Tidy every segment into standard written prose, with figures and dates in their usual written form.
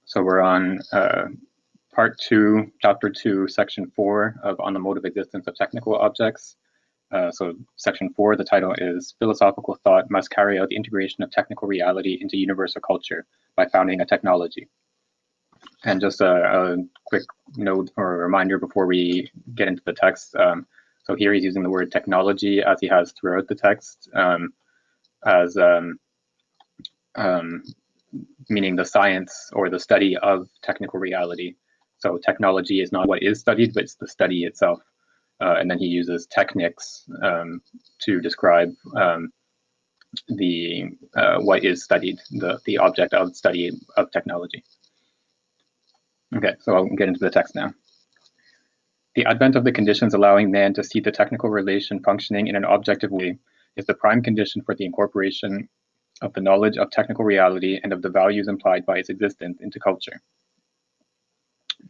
So we're on part 2, chapter 2, section 4 of On the Mode of Existence of Technical Objects. So section 4, the title is Philosophical Thought Must Carry Out the Integration of Technical Reality into Universal Culture by Founding a Technology. And just a quick note or reminder before we get into the text. So here he's using the word technology as he has throughout the text, as meaning the science or the study of technical reality. So technology is not what is studied, but it's the study itself. And then he uses technics to describe what is studied, the object of study of technology. Okay, so I'll get into the text now. The advent of the conditions allowing man to see the technical relation functioning in an objective way is the prime condition for the incorporation of the knowledge of technical reality and of the values implied by its existence into culture.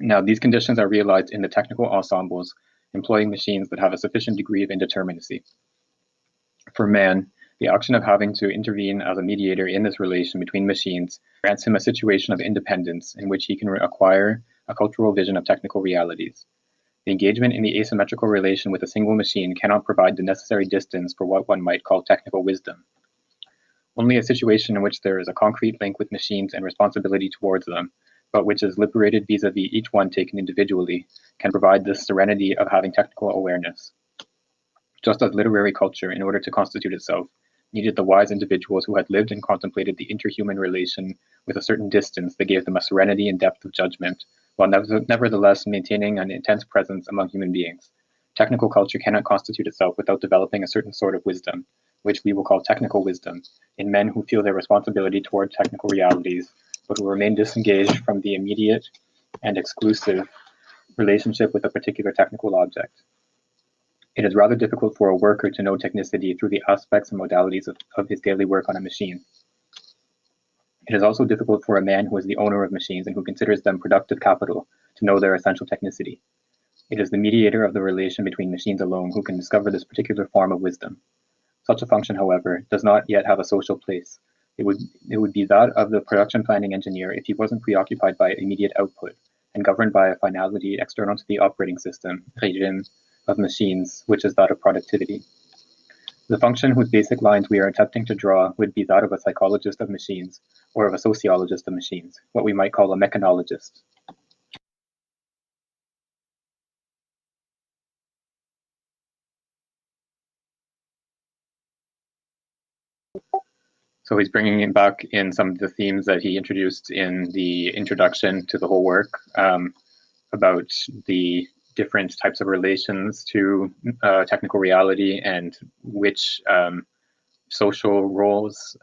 Now, these conditions are realized in the technical ensembles employing machines that have a sufficient degree of indeterminacy. For man, the action of having to intervene as a mediator in this relation between machines grants him a situation of independence in which he can acquire a cultural vision of technical realities. The engagement in the asymmetrical relation with a single machine cannot provide the necessary distance for what one might call technical wisdom. Only a situation in which there is a concrete link with machines and responsibility towards them, but which is liberated vis-a-vis each one taken individually, can provide this serenity of having technical awareness. Just as literary culture, in order to constitute itself, needed the wise individuals who had lived and contemplated the interhuman relation with a certain distance that gave them a serenity and depth of judgment, while nevertheless maintaining an intense presence among human beings. Technical culture cannot constitute itself without developing a certain sort of wisdom, which we will call technical wisdom, in men who feel their responsibility toward technical realities, but who remain disengaged from the immediate and exclusive relationship with a particular technical object. It is rather difficult for a worker to know technicity through the aspects and modalities of his daily work on a machine. It is also difficult for a man who is the owner of machines and who considers them productive capital to know their essential technicity. It is the mediator of the relation between machines alone who can discover this particular form of wisdom. Such a function, however, does not yet have a social place. It would be that of the production planning engineer if he wasn't preoccupied by immediate output and governed by a finality external to the operating system, regime, of machines, which is that of productivity. The function whose basic lines we are attempting to draw would be that of a psychologist of machines, or of a sociologist of machines, what we might call a mechanologist. So he's bringing it back in some of the themes that he introduced in the introduction to the whole work about the different types of relations to technical reality and which social roles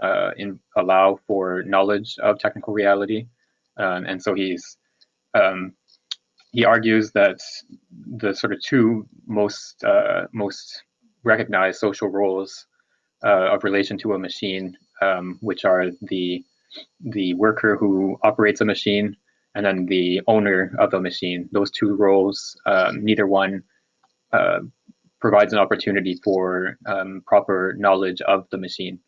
allow for knowledge of technical reality. And so he argues that the sort of two most recognized social roles of relation to a machine, which are the worker who operates a machine and then the owner of a machine. Those two roles, neither one provides an opportunity for proper knowledge of the machine.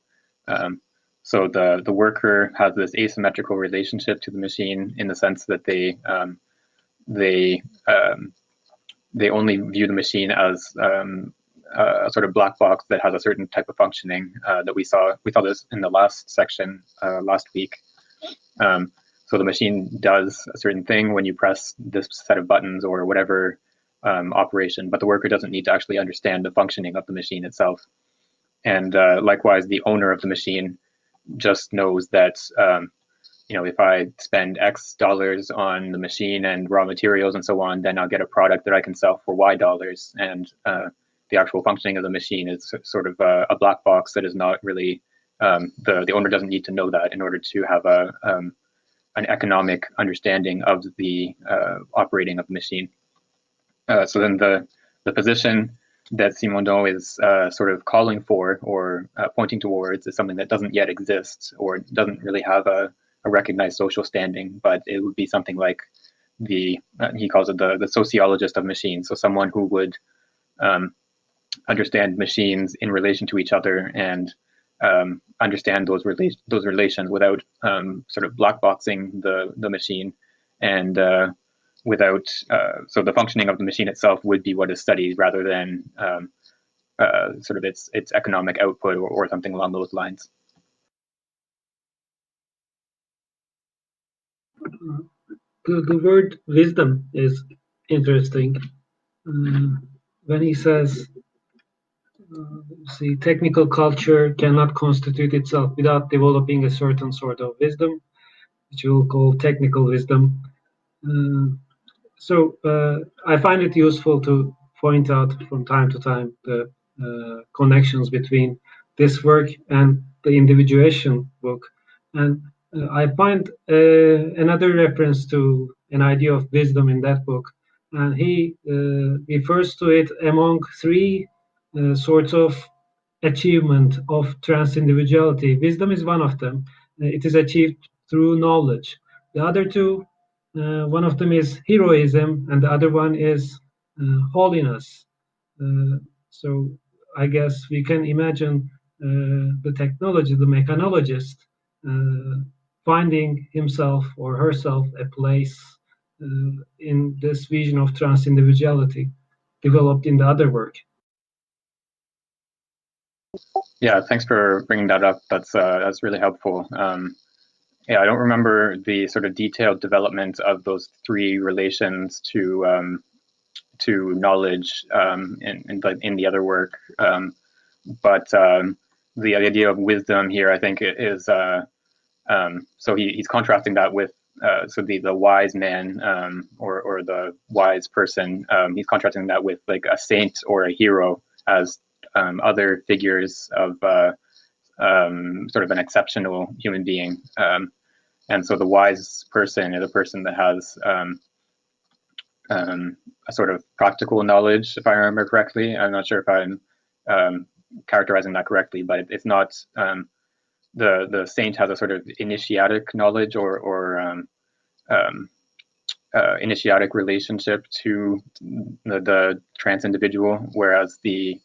So the worker has this asymmetrical relationship to the machine in the sense that they only view the machine as a sort of black box that has a certain type of functioning that we saw this in the last section last week. So the machine does a certain thing when you press this set of buttons or whatever operation, but the worker doesn't need to actually understand the functioning of the machine itself. And likewise, the owner of the machine just knows that if I spend X dollars on the machine and raw materials and so on, then I'll get a product that I can sell for Y dollars. And the actual functioning of the machine is sort of a black box that is not really, the owner doesn't need to know that in order to have an economic understanding of the operating of the machine. So then the position that Simondon is sort of calling for or pointing towards is something that doesn't yet exist or doesn't really have a recognized social standing, but it would be something like he calls it the sociologist of machines. So someone who would understand machines in relation to each other and understand those relations without sort of blackboxing the machine, and without so the functioning of the machine itself would be what is studied rather than sort of its economic output or something along those lines. The word wisdom is interesting. When he says, see, technical culture cannot constitute itself without developing a certain sort of wisdom, which we'll call technical wisdom. So I find it useful to point out from time to time the connections between this work and the individuation book. And I find another reference to an idea of wisdom in that book. And he refers to it among three sorts of achievement of trans-individuality. Wisdom is one of them. It is achieved through knowledge. The other two, one of them is heroism, and the other one is holiness. So I guess we can imagine the technology, the mechanologist, finding himself or herself a place in this vision of trans-individuality developed in the other work. Yeah, thanks for bringing that up. That's really helpful. Yeah, I don't remember the sort of detailed development of those three relations to knowledge in the other work, but the idea of wisdom here, I think, is so he's contrasting that with so the wise man or the wise person. He's contrasting that with like a saint or a hero as other figures of sort of an exceptional human being. And so the wise person is a person that has a sort of practical knowledge, if I remember correctly. I'm not sure if I'm characterizing that correctly, but it's not the saint has a sort of initiatic knowledge or initiatic relationship to the trans individual, whereas the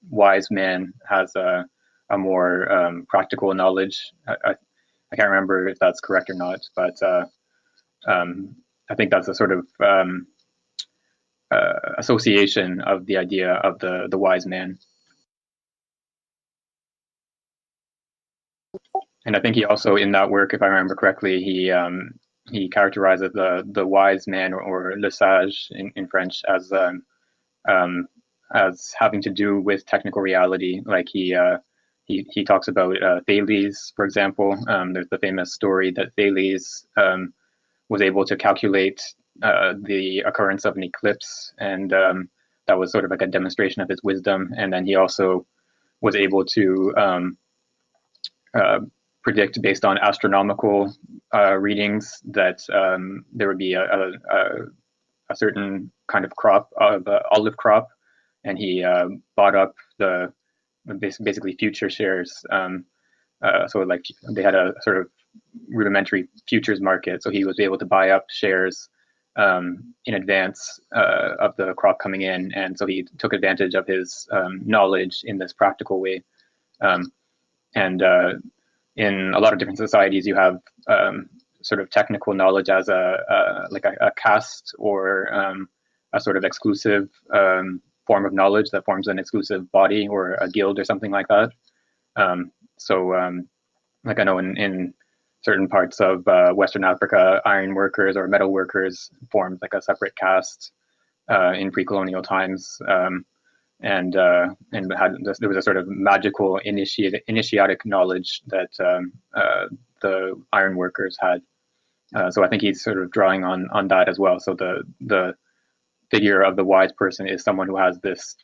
wise man has a more practical knowledge. I can't remember if that's correct or not, but I think that's a sort of association of the idea of the wise man. And I think he also, in that work, if I remember correctly, he characterizes the wise man or le sage in French as having to do with technical reality. Like he talks about Thales, for example. There's the famous story that Thales was able to calculate the occurrence of an eclipse, and that was sort of like a demonstration of his wisdom. And then he also was able to predict based on astronomical readings that there would be a certain kind of crop of olive crop, and he bought up the basically future shares. So like they had a sort of rudimentary futures market, so he was able to buy up shares in advance of the crop coming in, and so he took advantage of his knowledge in this practical way. And in a lot of different societies, you have sort of technical knowledge as like a caste or a sort of exclusive form of knowledge that forms an exclusive body or a guild or something like that. So like I know in certain parts of Western Africa, iron workers or metal workers formed like a separate caste in pre-colonial times. And there was a sort of magical initiatic knowledge that the iron workers had. So I think he's sort of drawing on that as well. So the figure of the wise person is someone who has this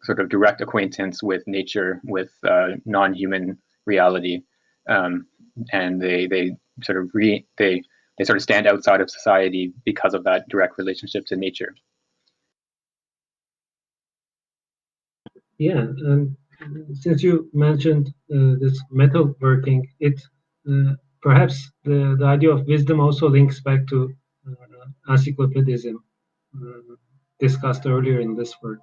sort of direct acquaintance with nature, with non-human reality, and they sort of stand outside of society because of that direct relationship to nature. Yeah, and since you mentioned this metalworking, it perhaps the idea of wisdom also links back to encyclopedism discussed earlier in this work.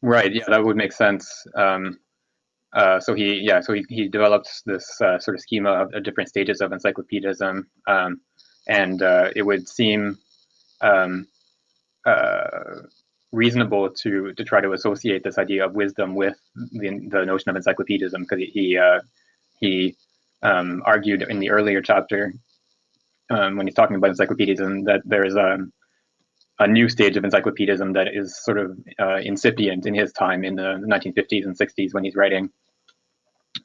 Right. Yeah, that would make sense. So he developed this sort of schema of different stages of encyclopedism, and it would seem um, uh, reasonable to try to associate this idea of wisdom with the notion of encyclopedism, because he argued in the earlier chapter, when he's talking about encyclopedism, that there is a new stage of encyclopedism that is sort of incipient in his time in the 1950s and 60s when he's writing.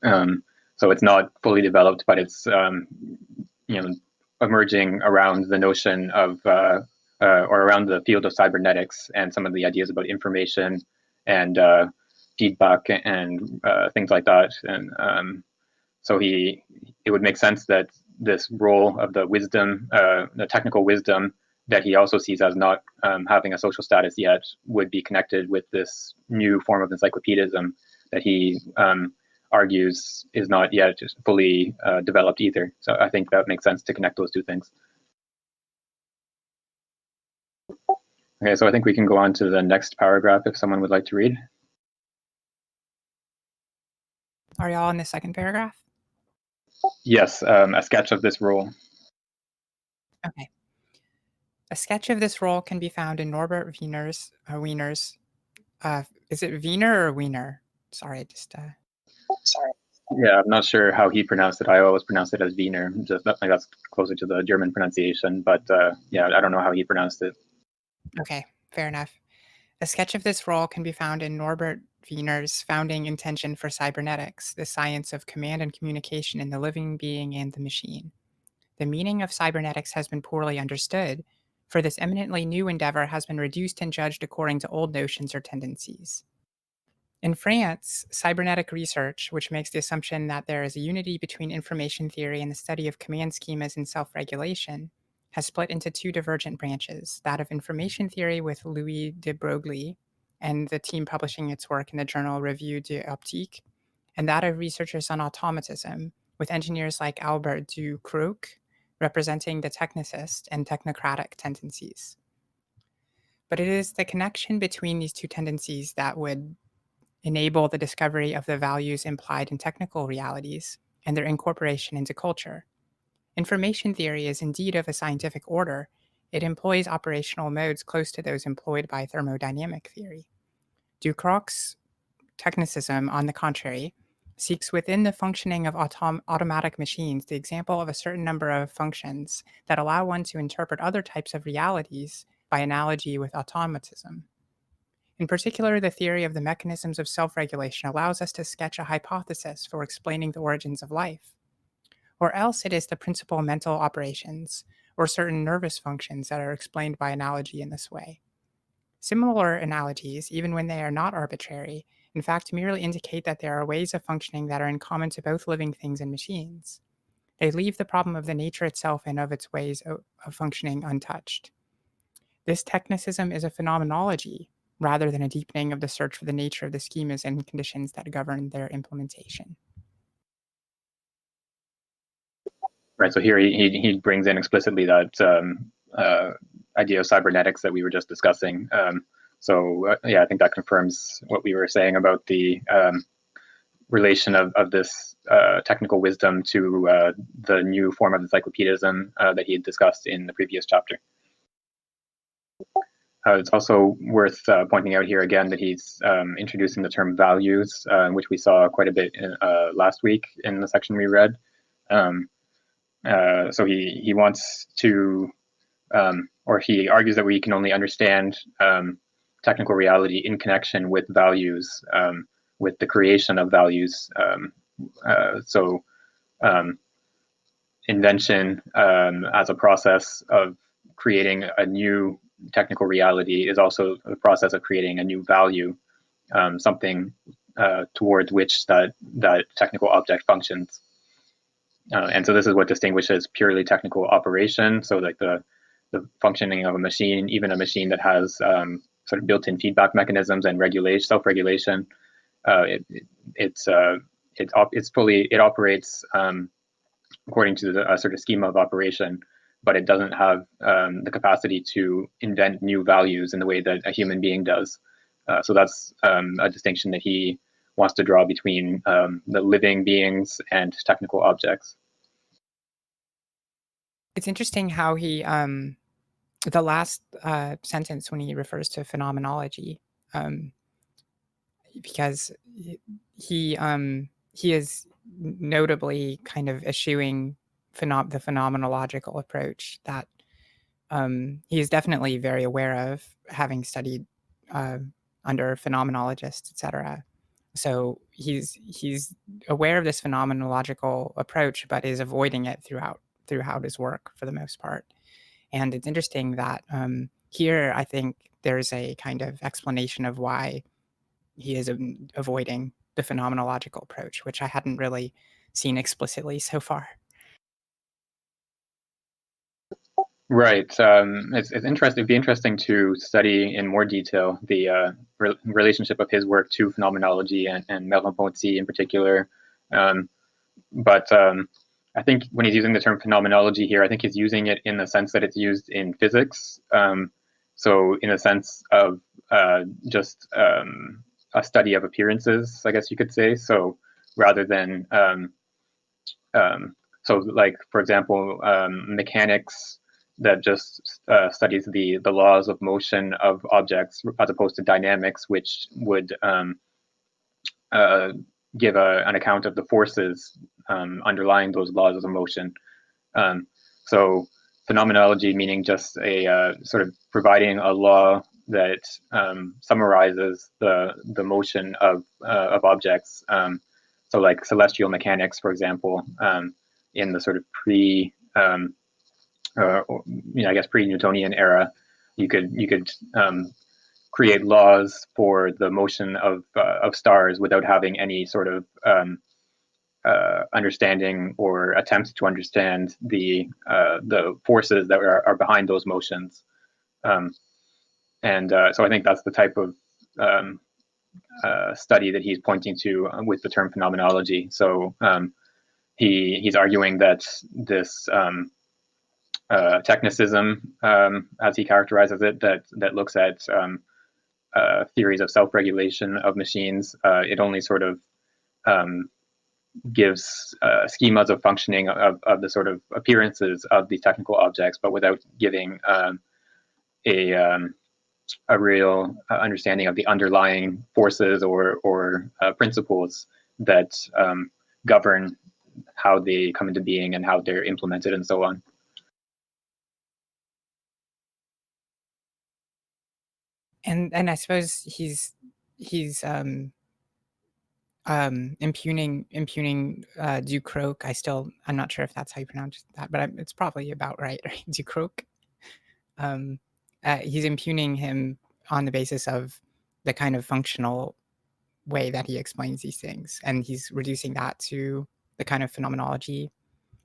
So it's not fully developed, but it's emerging around the notion of or around the field of cybernetics and some of the ideas about information and feedback and things like that. And so it would make sense that this role of the wisdom, the technical wisdom that he also sees as not having a social status yet, would be connected with this new form of encyclopedism that he argues is not yet fully developed either. So I think that makes sense to connect those two things. Okay, so I think we can go on to the next paragraph if someone would like to read. Are y'all in the second paragraph? Yes, a sketch of this role. Okay. A sketch of this role can be found in Norbert Wiener's, is it Wiener or Wiener? Sorry, Sorry. Yeah, I'm not sure how he pronounced it. I always pronounce it as Wiener. That's closer to the German pronunciation, but yeah, I don't know how he pronounced it. Okay, fair enough. A sketch of this role can be found in Norbert Wiener's founding intention for cybernetics, the science of command and communication in the living being and the machine. The meaning of cybernetics has been poorly understood, for this eminently new endeavor has been reduced and judged according to old notions or tendencies. In France, cybernetic research, which makes the assumption that there is a unity between information theory and the study of command schemas and self-regulation, has split into two divergent branches, that of information theory with Louis de Broglie and the team publishing its work in the journal Revue de Optique, and that of researchers on automatism, with engineers like Albert du Croc representing the technicist and technocratic tendencies. But it is the connection between these two tendencies that would enable the discovery of the values implied in technical realities and their incorporation into culture. Information theory is indeed of a scientific order. It employs operational modes close to those employed by thermodynamic theory. Ducroc's technicism, on the contrary, seeks within the functioning of automatic machines the example of a certain number of functions that allow one to interpret other types of realities by analogy with automatism. In particular, the theory of the mechanisms of self-regulation allows us to sketch a hypothesis for explaining the origins of life. Or else it is the principal mental operations, or certain nervous functions that are explained by analogy in this way. Similar analogies, even when they are not arbitrary, in fact merely indicate that there are ways of functioning that are in common to both living things and machines. They leave the problem of the nature itself and of its ways of functioning untouched. This technicism is a phenomenology, rather than a deepening of the search for the nature of the schemas and conditions that govern their implementation. Right, so here he brings in explicitly that idea of cybernetics that we were just discussing. Yeah, I think that confirms what we were saying about the relation of this technical wisdom to the new form of encyclopedism that he had discussed in the previous chapter. It's also worth pointing out here again that he's introducing the term values, which we saw quite a bit last week in the section we read. So he wants to, or he argues that we can only understand technical reality in connection with values, with the creation of values. Invention as a process of creating a new technical reality is also the process of creating a new value, something towards which that technical object functions. And so this is what distinguishes purely technical operation. So like the functioning of a machine, even a machine that has sort of built-in feedback mechanisms and self-regulation, it operates according to the sort of schema of operation, but it doesn't have the capacity to invent new values in the way that a human being does. So that's a distinction that he wants to draw between the living beings and technical objects. It's interesting how he, the last sentence when he refers to phenomenology, because he is notably kind of eschewing the phenomenological approach that he is definitely very aware of, having studied uh, under phenomenologists, etc. So he's aware of this phenomenological approach, but is avoiding it throughout his work for the most part. And it's interesting that here I think there's a kind of explanation of why he is avoiding the phenomenological approach, which I hadn't really seen explicitly so far. Right. It's interesting. It'd be interesting to study in more detail the relationship of his work to phenomenology and merleau-ponty in particular. But I think when he's using the term phenomenology here, I think he's using it in the sense that it's used in physics. So in a sense of just a study of appearances, I guess you could say. So rather than so, like for example, mechanics that just studies the laws of motion of objects, as opposed to dynamics, which would give an account of the forces underlying those laws of motion. So phenomenology meaning just a sort of providing a law that summarizes the motion of objects. So like celestial mechanics, for example, in the sort of I guess pre-Newtonian era, you could create laws for the motion of stars without having any sort of understanding or attempt to understand the forces that are behind those motions. So I think that's the type of study that he's pointing to with the term phenomenology. So he's arguing that this technicism, as he characterizes it, that looks at theories of self-regulation of machines, it only sort of gives schemas of functioning of the sort of appearances of these technical objects, but without giving a real understanding of the underlying forces or principles that govern how they come into being and how they're implemented and so on. And I suppose he's impugning Ducrot. I'm not sure if that's how you pronounce that, but it's probably about right? Ducrot. He's impugning him on the basis of the kind of functional way that he explains these things, and he's reducing that to the kind of phenomenology,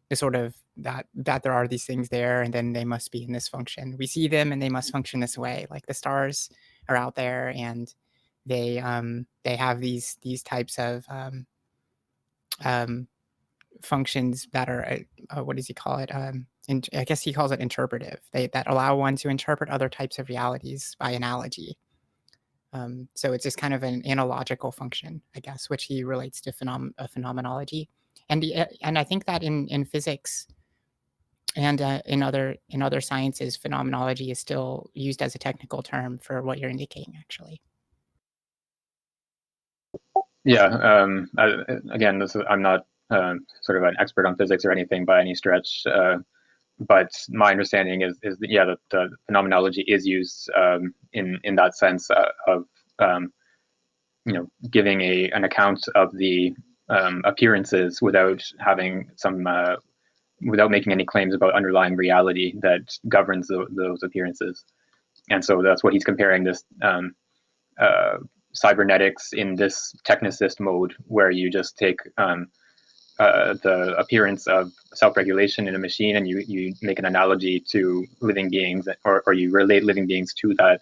the sort of that there are these things there, and then they must be in this function. We see them, and they must function this way. Like the stars are out there, and they have these types of functions that are what does he call it? I guess he calls it interpretive. That allow one to interpret other types of realities by analogy. So it's just kind of an analogical function, I guess, which he relates to phenomenology. And I think that in physics and in other sciences, phenomenology is still used as a technical term for what you're indicating, actually. Yeah. Again, I'm not sort of an expert on physics or anything by any stretch, but my understanding is that, that the phenomenology is used in that sense of giving an account of the appearances without having without making any claims about underlying reality that governs those appearances. And so that's what he's comparing this cybernetics in this technicist mode, where you just take the appearance of self-regulation in a machine and you make an analogy to living beings, or you relate living beings to that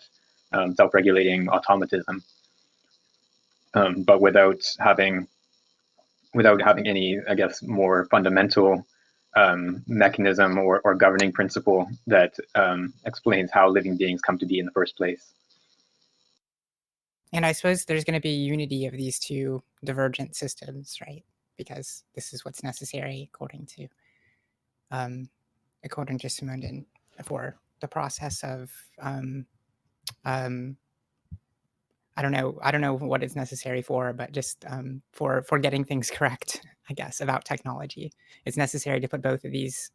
self-regulating automatism, but without having any, I guess, more fundamental mechanism or governing principle that explains how living beings come to be in the first place. And I suppose there's going to be unity of these two divergent systems, right? Because this is what's necessary according to Simondon for the process of I don't know what it's necessary for, but just for getting things correct, I guess, about technology. It's necessary to put both of these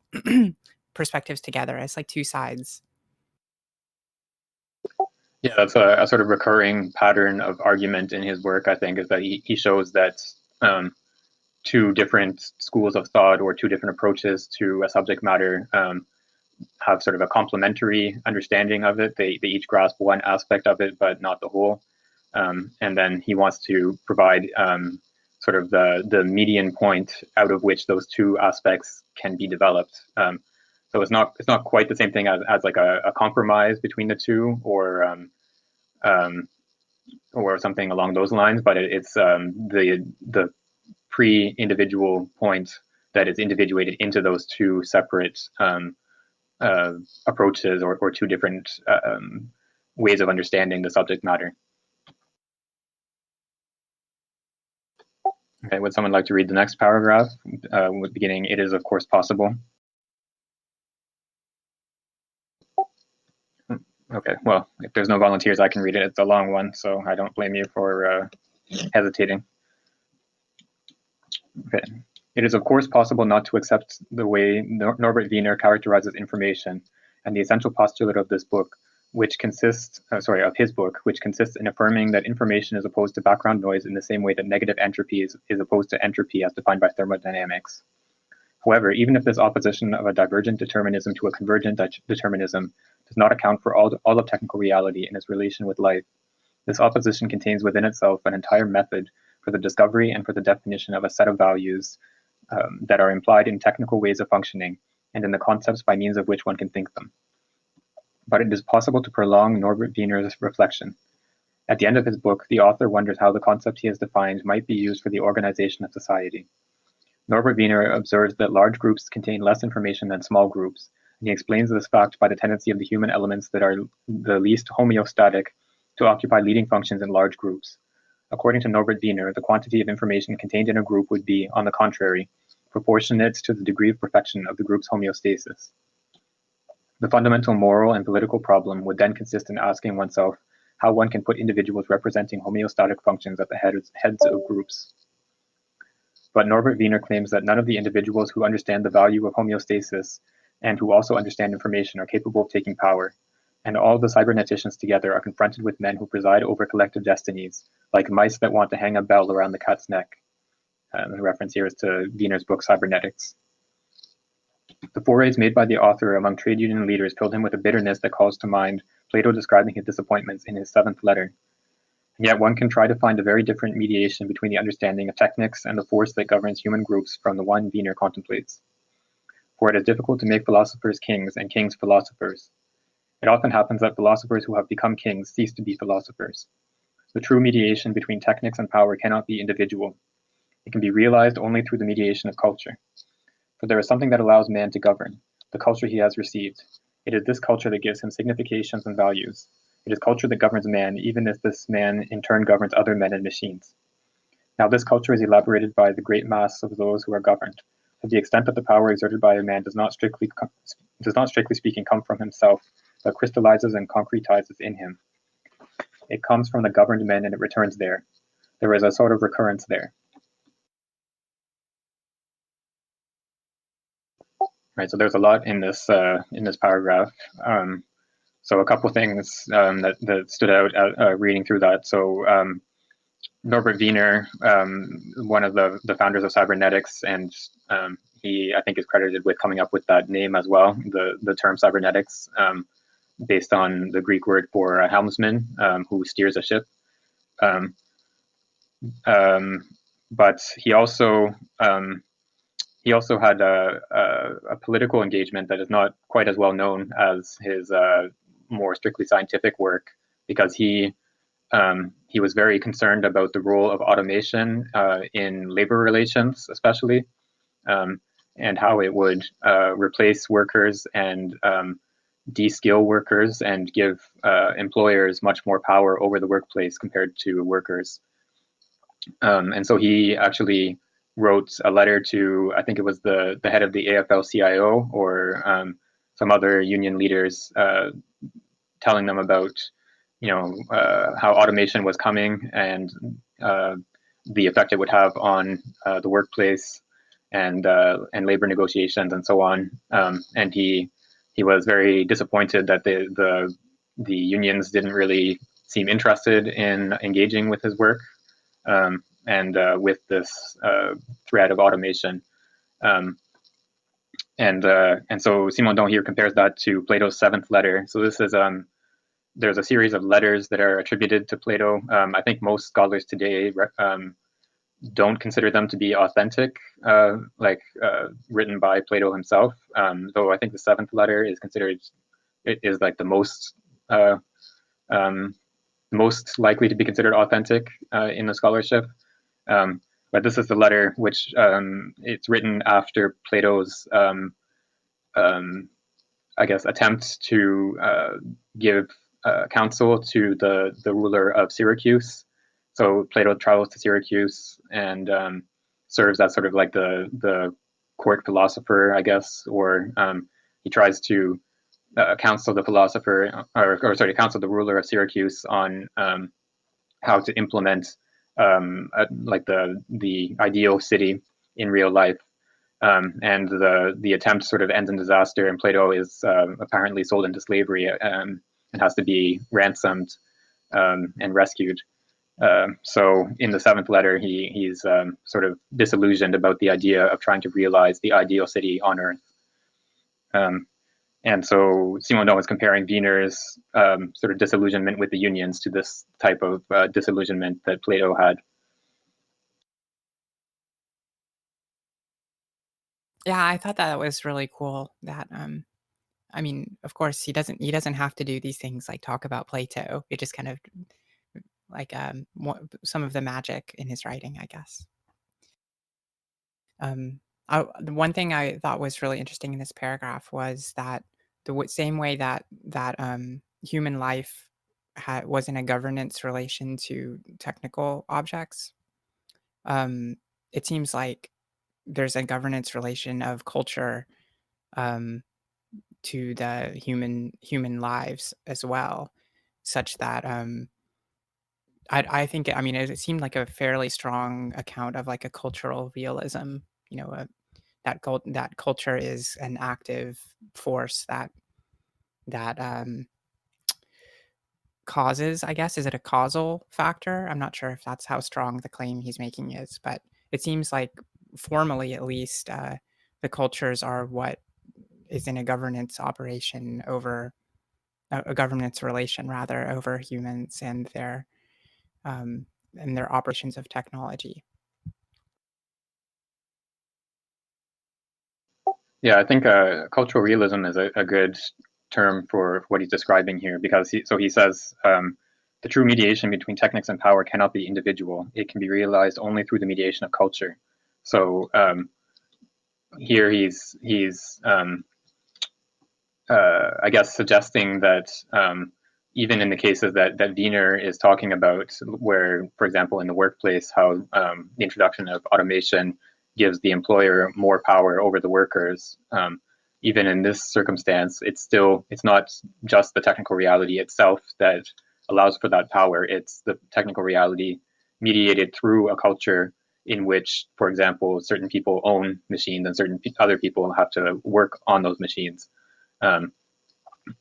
perspectives together as like two sides. Yeah, that's a sort of recurring pattern of argument in his work, I think, is that he shows that two different schools of thought or two different approaches to a subject matter have sort of a complementary understanding of it. They each grasp one aspect of it, but not the whole. And then he wants to provide sort of the median point out of which those two aspects can be developed. So it's not quite the same thing as like a compromise between the two or something along those lines, but it's the pre-individual point that is individuated into those two separate approaches or two different ways of understanding the subject matter. Okay, would someone like to read the next paragraph, beginning, "It is of course possible"? Okay, well, if there's no volunteers, I can read it. It's a long one, so I don't blame you for hesitating. Okay. "It is of course possible not to accept the way Norbert Wiener characterizes information, and the essential postulate of this book, which consists, of his book, which consists in affirming that information is opposed to background noise in the same way that negative entropy is opposed to entropy as defined by thermodynamics. However, even if this opposition of a divergent determinism to a convergent determinism does not account for all of technical reality in its relation with life, this opposition contains within itself an entire method for the discovery and for the definition of a set of values that are implied in technical ways of functioning and in the concepts by means of which one can think them. But it is possible to prolong Norbert Wiener's reflection. At the end of his book, the author wonders how the concept he has defined might be used for the organization of society. Norbert Wiener observes that large groups contain less information than small groups, and he explains this fact by the tendency of the human elements that are the least homeostatic to occupy leading functions in large groups. According to Norbert Wiener, the quantity of information contained in a group would be, on the contrary, proportionate to the degree of perfection of the group's homeostasis. The fundamental moral and political problem would then consist in asking oneself how one can put individuals representing homeostatic functions at the heads of groups. But Norbert Wiener claims that none of the individuals who understand the value of homeostasis and who also understand information are capable of taking power, and all the cyberneticians together are confronted with men who preside over collective destinies, like mice that want to hang a bell around the cat's neck. The reference here is to Wiener's book Cybernetics. The forays made by the author among trade union leaders filled him with a bitterness that calls to mind Plato describing his disappointments in his 7th letter. And yet one can try to find a very different mediation between the understanding of technics and the force that governs human groups from the one Wiener contemplates. For it is difficult to make philosophers kings and kings philosophers. It often happens that philosophers who have become kings cease to be philosophers. The true mediation between technics and power cannot be individual. It can be realized only through the mediation of culture. For there is something that allows man to govern, the culture he has received. It is this culture that gives him significations and values. It is culture that governs man, even if this man in turn governs other men and machines. Now this culture is elaborated by the great mass of those who are governed, to the extent that the power exerted by a man does not strictly speaking come from himself, but crystallizes and concretizes in him. It comes from the governed men and it returns there. There is a sort of recurrence there. Right, so there's a lot in this paragraph. So a couple things that stood out reading through that. So Norbert Wiener, one of the founders of Cybernetics, and he, I think, is credited with coming up with that name as well, the term cybernetics, based on the Greek word for a helmsman who steers a ship. But he also had a political engagement that is not quite as well known as his more strictly scientific work, because he was very concerned about the role of automation in labor relations, especially, and how it would replace workers and de-skill workers and give employers much more power over the workplace compared to workers. And so he actually wrote a letter to, I think it was the head of the AFL-CIO or some other union leaders, telling them about, how automation was coming and the effect it would have on the workplace and labor negotiations and so on. And he was very disappointed that the unions didn't really seem interested in engaging with his work. And with this threat of automation. And so Simondon here compares that to Plato's seventh letter. So this is, there's a series of letters that are attributed to Plato. I think most scholars today don't consider them to be authentic, written by Plato himself. Though I think the seventh letter is considered, it is like the most likely to be considered authentic in the scholarship. But this is the letter which it's written after Plato's, I guess, attempt to give counsel to the ruler of Syracuse. So Plato travels to Syracuse and serves as sort of like the court philosopher, I guess, or he tries to counsel the philosopher, counsel the ruler of Syracuse on how to implement like the ideal city in real life. And the attempt sort of ends in disaster, and Plato is apparently sold into slavery and has to be ransomed and rescued. So in the seventh letter, he's sort of disillusioned about the idea of trying to realize the ideal city on Earth. And so Simondon is comparing Wiener's sort of disillusionment with the unions to this type of disillusionment that Plato had. Yeah, I thought that was really cool. That I mean, of course, he doesn't have to do these things like talk about Plato. It just kind of like some of the magic in his writing, I guess. The one thing I thought was really interesting in this paragraph was that the same way that human life was in a governance relation to technical objects, it seems like there's a governance relation of culture to the human lives as well, such that I think, I mean, it seemed like a fairly strong account of like a cultural realism. You know, that culture is an active force that causes. I guess, is it a causal factor? I'm not sure if that's how strong the claim he's making is, but it seems like formally, at least, the cultures are what is in a governance operation over a governance relation rather over humans and their operations of technology. Yeah, I think cultural realism is a good term for what he's describing here, because he says the true mediation between technics and power cannot be individual. It can be realized only through the mediation of culture. So here he's I guess suggesting that even in the cases that Wiener is talking about, where, for example, in the workplace, how the introduction of automation gives the employer more power over the workers, even in this circumstance, it's not just the technical reality itself that allows for that power. It's the technical reality mediated through a culture in which, for example, certain people own machines and certain other people have to work on those machines.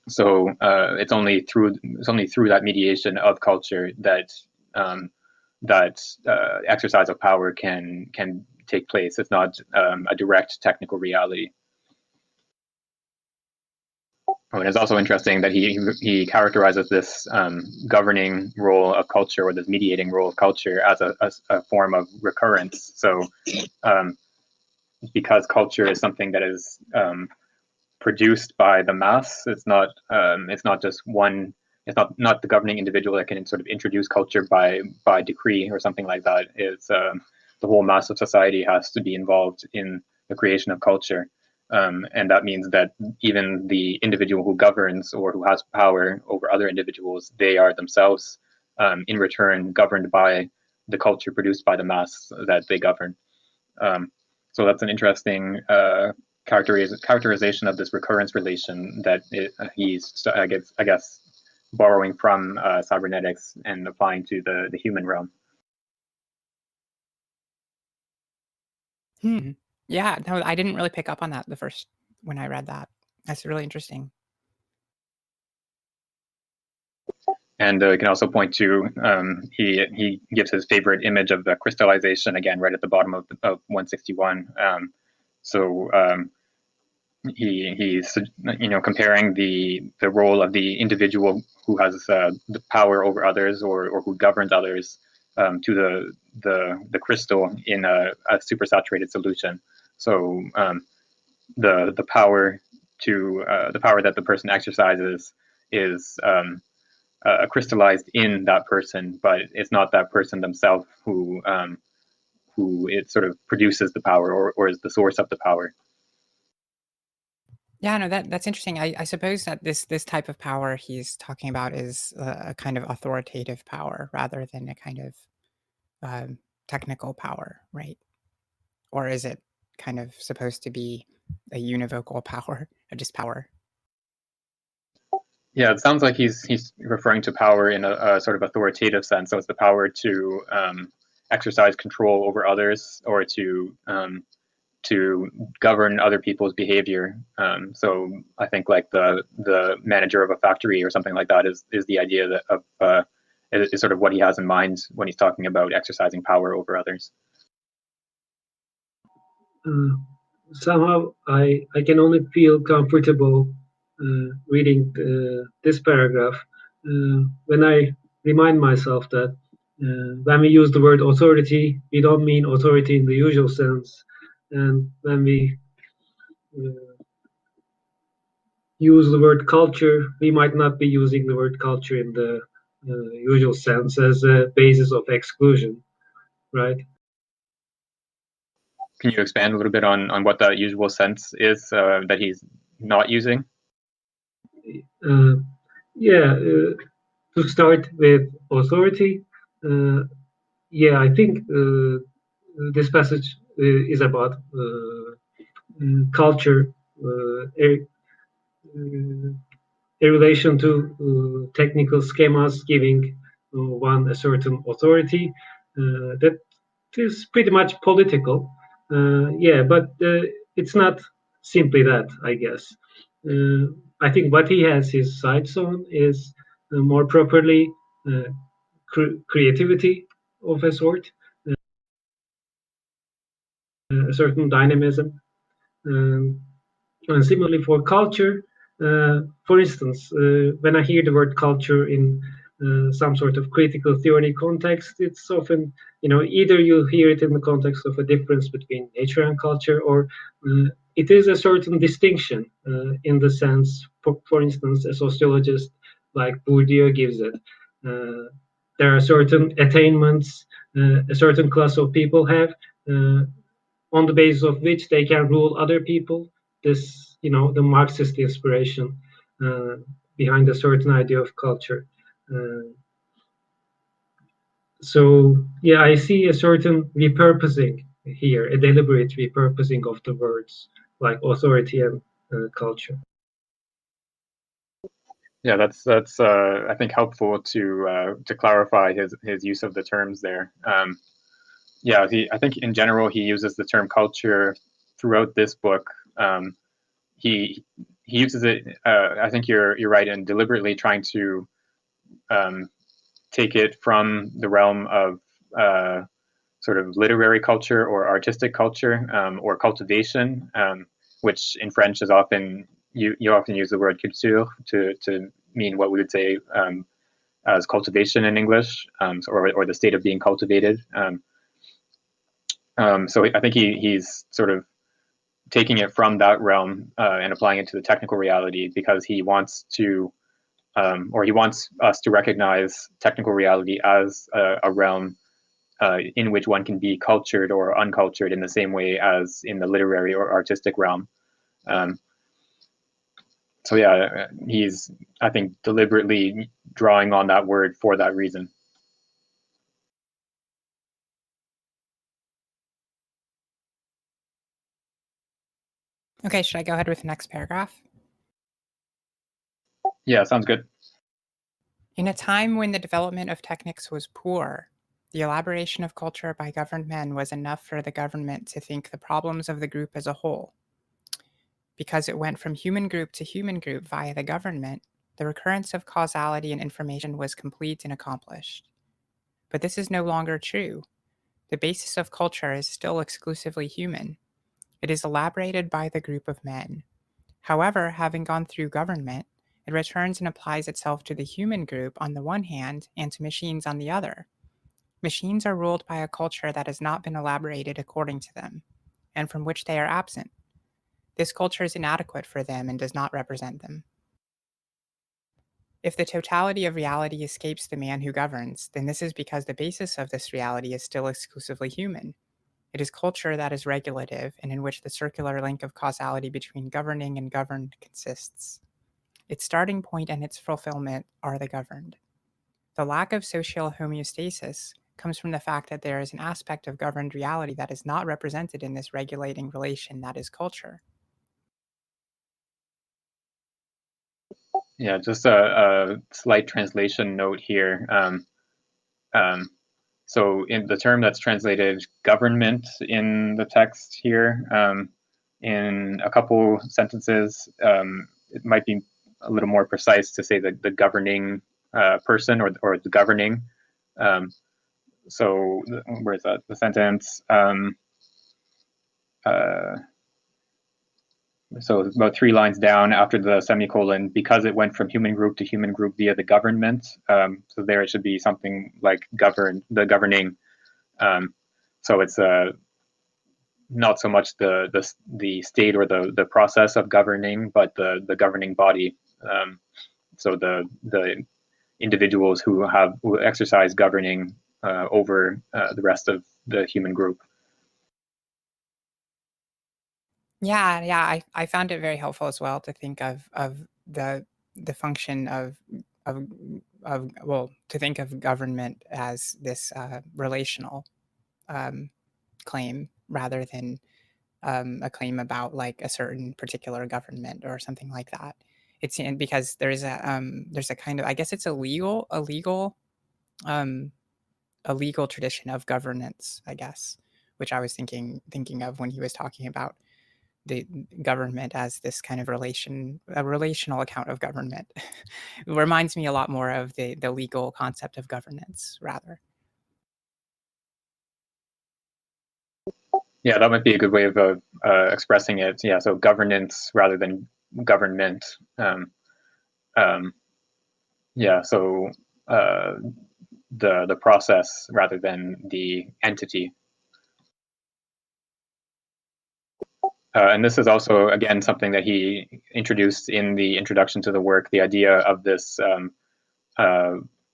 So it's only through that mediation of culture that exercise of power can take place. It's not a direct technical reality. And it's also interesting that he characterizes this governing role of culture, or this mediating role of culture, as a form of recurrence. So because culture is something that is produced by the mass, it's not just one. It's not the governing individual that can sort of introduce culture by decree or something like that. It's the whole mass of society has to be involved in the creation of culture. And that means that even the individual who governs or who has power over other individuals, they are themselves, in return, governed by the culture produced by the mass that they govern. So that's an interesting characterization of this recurrence relation that he's, I guess, borrowing from cybernetics and applying to the human realm. Yeah, no, I didn't really pick up on that when I read that. That's really interesting. And we can also point to he gives his favorite image of the crystallization again right at the bottom of 161. He's comparing the role of the individual who has the power over others or who governs others to the crystal in a supersaturated solution. So the power that the person exercises is crystallized in that person, but it's not that person themselves who it sort of produces the power or is the source of the power. Yeah, no, that's interesting. I suppose that this type of power he's talking about is a kind of authoritative power rather than a kind of technical power, right? Or is it kind of supposed to be a univocal power, or just power? Yeah, it sounds like he's referring to power in a sort of authoritative sense. So it's the power to exercise control over others or to govern other people's behavior. So I think like the manager of a factory or something like that is the idea that is sort of what he has in mind when he's talking about exercising power over others. Somehow I can only feel comfortable reading this paragraph when I remind myself that when we use the word authority, we don't mean authority in the usual sense, and when we use the word culture, we might not be using the word culture in the usual sense as a basis of exclusion, right? Can you expand a little bit on what that usual sense is that he's not using? To start with authority, I think this passage is about culture, a relation to technical schemas giving one a certain authority. That is pretty much political. But it's not simply that, I guess. I think what he has his sights on is more properly creativity of a sort, a certain dynamism. And similarly for culture, for instance, when I hear the word culture in some sort of critical theory context, it's often, either you hear it in the context of a difference between nature and culture, or it is a certain distinction in the sense, for instance, a sociologist like Bourdieu gives it. There are certain attainments a certain class of people have, on the basis of which they can rule other people. This, the Marxist inspiration behind a certain idea of culture. I see a certain repurposing here, a deliberate repurposing of the words like authority and culture. Yeah, that's I think helpful to clarify his use of the terms there. I think in general he uses the term culture throughout this book. He uses it. I think you're right in deliberately trying to take it from the realm of sort of literary culture or artistic culture or cultivation, which in French is often you often use the word culture to mean what we would say as cultivation in English, or the state of being cultivated. So I think he's sort of taking it from that realm and applying it to the technical reality because he wants to, or he wants us to recognize technical reality as a realm in which one can be cultured or uncultured in the same way as in the literary or artistic realm. So yeah, he's, I think, deliberately drawing on that word for that reason. Okay, should I go ahead with the next paragraph? Yeah, sounds good. In a time when the development of technics was poor, the elaboration of culture by governed men was enough for the government to think the problems of the group as a whole. Because it went from human group to human group via the government, the recurrence of causality and information was complete and accomplished. But this is no longer true. The basis of culture is still exclusively human. It is elaborated by the group of men. However, having gone through government, it returns and applies itself to the human group on the one hand and to machines on the other. Machines are ruled by a culture that has not been elaborated according to them, and from which they are absent. This culture is inadequate for them and does not represent them. If the totality of reality escapes the man who governs, then this is because the basis of this reality is still exclusively human. It is culture that is regulative and in which the circular link of causality between governing and governed consists. Its starting point and its fulfillment are the governed. The lack of social homeostasis comes from the fact that there is an aspect of governed reality that is not represented in this regulating relation that is culture. Yeah, just a slight translation note here. So in the term that's translated government in the text here, in a couple sentences, it might be a little more precise to say the governing person or the governing. So where's that? The sentence. So about 3 lines down after the semicolon, because it went from human group to human group via the government. So there it should be something like the governing. So it's not so much the state or the process of governing, but the governing body. So the individuals who exercise governing over the rest of the human group. Yeah, I found it very helpful as well to think of the function of well, to think of government as this relational claim rather than a claim about like a certain particular government or something like that. It's because there's a kind of, I guess it's a legal tradition of governance, I guess, which I was thinking of when he was talking about the government as this kind of a relational account of government. It reminds me a lot more of the legal concept of governance, rather. Yeah, that might be a good way of expressing it. Yeah, so governance rather than government. Yeah, so the process rather than the entity. And this is also, again, something that he introduced in the introduction to the work, the idea of this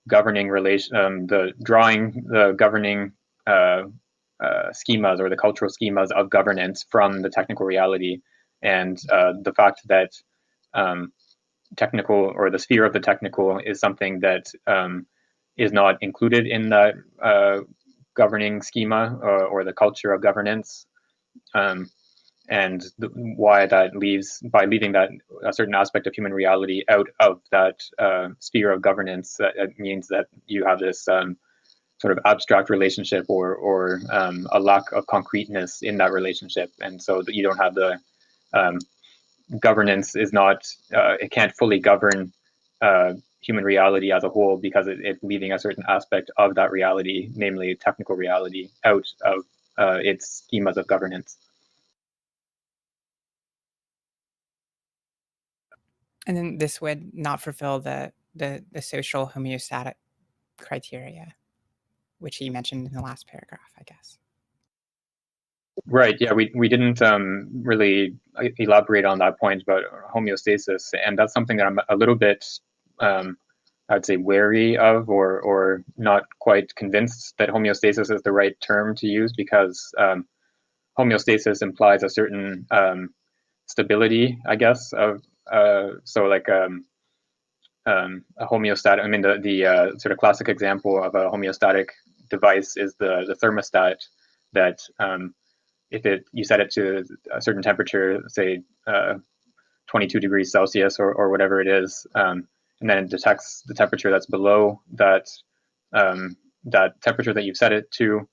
governing relation, drawing the governing schemas or the cultural schemas of governance from the technical reality, and the fact that technical or the sphere of the technical is something that is not included in that governing schema or the culture of governance. And why that by leaving that a certain aspect of human reality out of that sphere of governance, it means that you have this sort of abstract relationship or a lack of concreteness in that relationship, and so that you don't have the governance is not it can't fully govern human reality as a whole because it's leaving a certain aspect of that reality, namely technical reality, out of its schemas of governance. And then this would not fulfill the social homeostatic criteria, which he mentioned in the last paragraph, I guess. Right. Yeah, we didn't really elaborate on that point about homeostasis, and that's something that I'm a little bit, I'd say, wary of, or not quite convinced that homeostasis is the right term to use, because homeostasis implies a certain stability, I guess, of so like a homeostatic. I mean, the sort of classic example of a homeostatic device is the thermostat that if you set it to a certain temperature, say 22 degrees Celsius or whatever it is, and then it detects the temperature that's below that that temperature that you've set it to,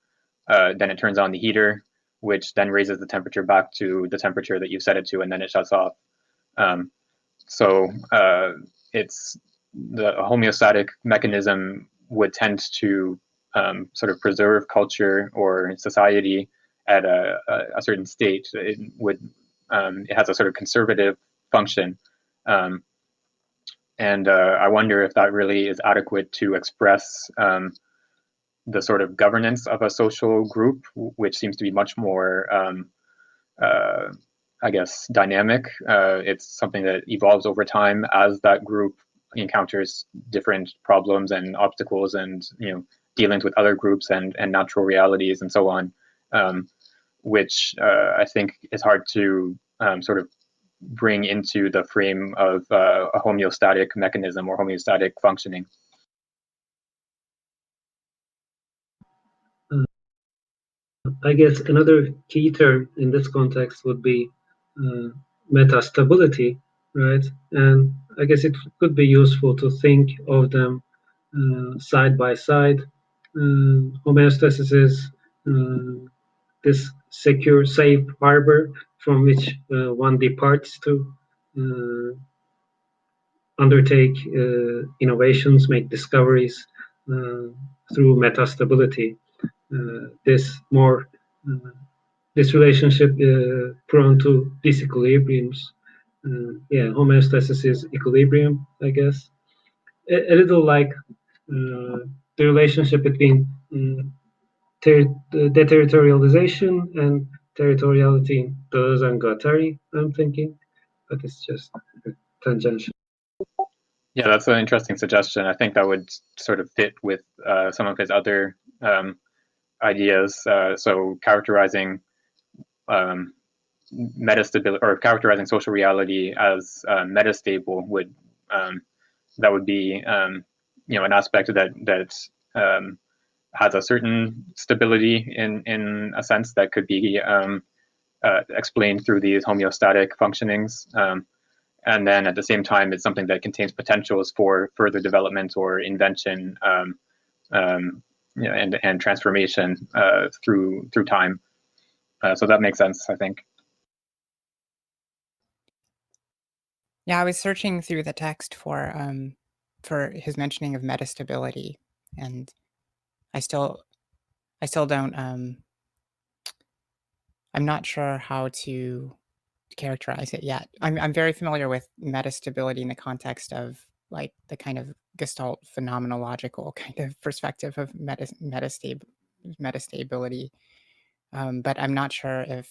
then it turns on the heater, which then raises the temperature back to the temperature that you've set it to, and then it shuts off. So it's the homeostatic mechanism would tend to sort of preserve culture or society at a certain state. It would it has a sort of conservative function, and I wonder if that really is adequate to express the sort of governance of a social group, which seems to be much more I guess, dynamic. It's something that evolves over time as that group encounters different problems and obstacles, and dealings with other groups and natural realities and so on, which I think is hard to sort of bring into the frame of a homeostatic mechanism or homeostatic functioning. I guess another key term in this context would be metastability, right? And I guess it could be useful to think of them side by side. Homeostasis is this secure, safe harbor from which one departs to undertake innovations, make discoveries through metastability. This relationship prone to disequilibriums. Homeostasis is equilibrium, I guess. A little like the relationship between deterritorialization and territoriality in Deleuze and Guattari, I'm thinking, but it's just tangential. Yeah, that's an interesting suggestion. I think that would sort of fit with some of his other ideas. So characterizing metastability or characterizing social reality as metastable would that would be an aspect that has a certain stability in a sense that could be explained through these homeostatic functionings. And then at the same time, it's something that contains potentials for further development or invention and transformation through time. So that makes sense, I think. Yeah, I was searching through the text for his mentioning of metastability, and I still don't I'm not sure how to characterize it yet. I'm very familiar with metastability in the context of like the kind of Gestalt phenomenological kind of perspective of metastability, but I'm not sure if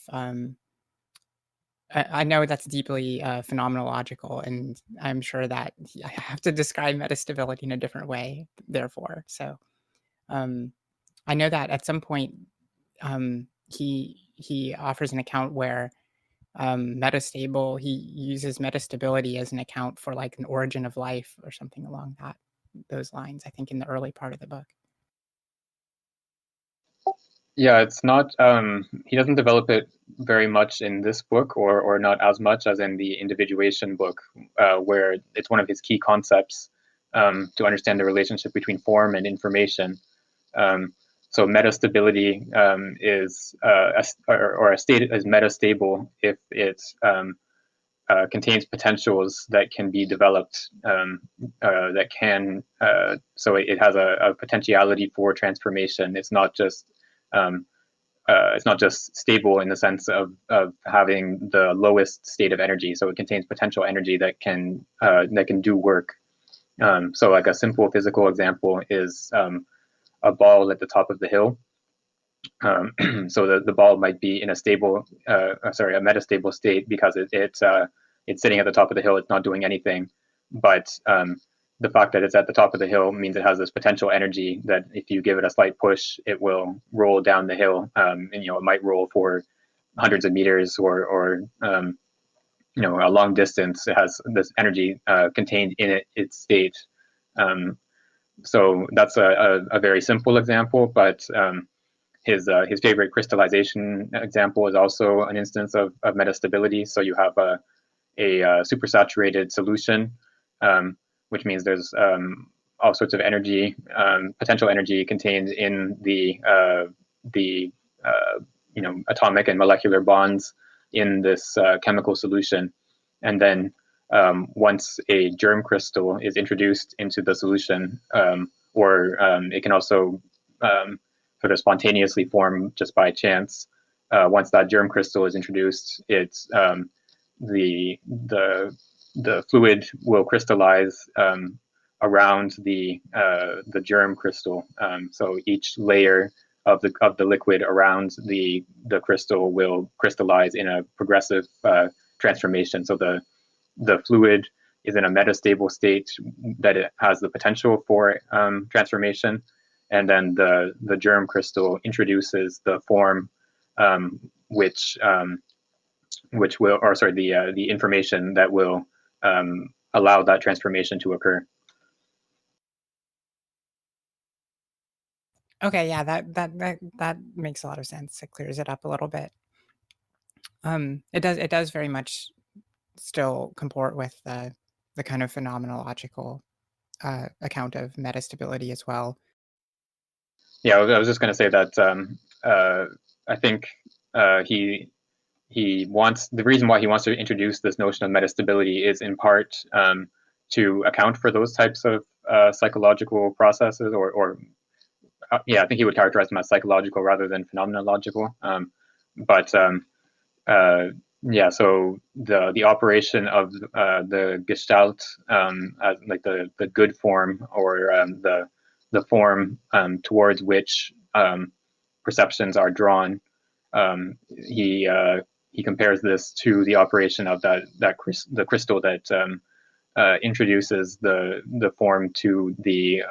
I know that's deeply phenomenological, and I'm sure that I have to describe metastability in a different way. Therefore, so I know that at some point he offers an account where metastable, he uses metastability as an account for like an origin of life or something along those lines, I think in the early part of the book. Yeah, it's not he doesn't develop it very much in this book, or not as much as in the individuation book, where it's one of his key concepts to understand the relationship between form and information. So metastability is a state is metastable if it contains potentials that can be developed, that can so it has a potentiality for transformation. It's not just stable in the sense of having the lowest state of energy. So it contains potential energy that can do work. So like a simple physical example is a ball at the top of the hill. So the ball might be in a metastable state because it's sitting at the top of the hill. It's not doing anything, but the fact that it's at the top of the hill means it has this potential energy that if you give it a slight push, it will roll down the hill, and it might roll for hundreds of meters or a long distance, it has this energy contained in its state. So that's a very simple example, but his favorite crystallization example is also an instance of metastability. So you have a supersaturated solution, which means there's all sorts of energy, potential energy contained in the atomic and molecular bonds in this chemical solution. And then once a germ crystal is introduced into the solution, or it can also sort of spontaneously form just by chance. Once that germ crystal is introduced, it's the fluid will crystallize around the germ crystal. So each layer of the liquid around the crystal will crystallize in a progressive transformation. So the fluid is in a metastable state that it has the potential for transformation, and then the germ crystal introduces the form which will, or sorry, the information that will allow that transformation to occur. Okay, yeah, that makes a lot of sense. It clears it up a little bit. It does very much still comport with the kind of phenomenological account of metastability as well. Yeah, I was just going to say that I think he wants, the reason why he wants to introduce this notion of metastability is in part to account for those types of psychological processes, or yeah, I think he would characterize them as psychological rather than phenomenological. But yeah, so the operation of the Gestalt, as like the good form, or the form towards which perceptions are drawn, he compares this to the operation of the crystal that introduces the form to the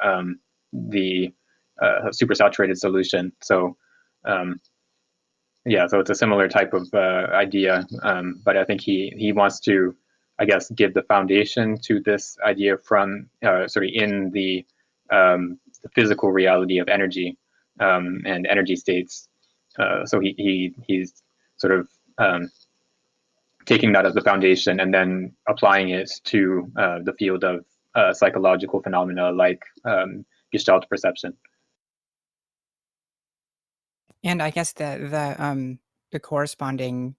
supersaturated solution. So yeah, so it's a similar type of idea, but I think he wants to, I guess, give the foundation to this idea from in the physical reality of energy and energy states. So he's sort of taking that as the foundation and then applying it to the field of psychological phenomena like Gestalt perception. And I guess the corresponding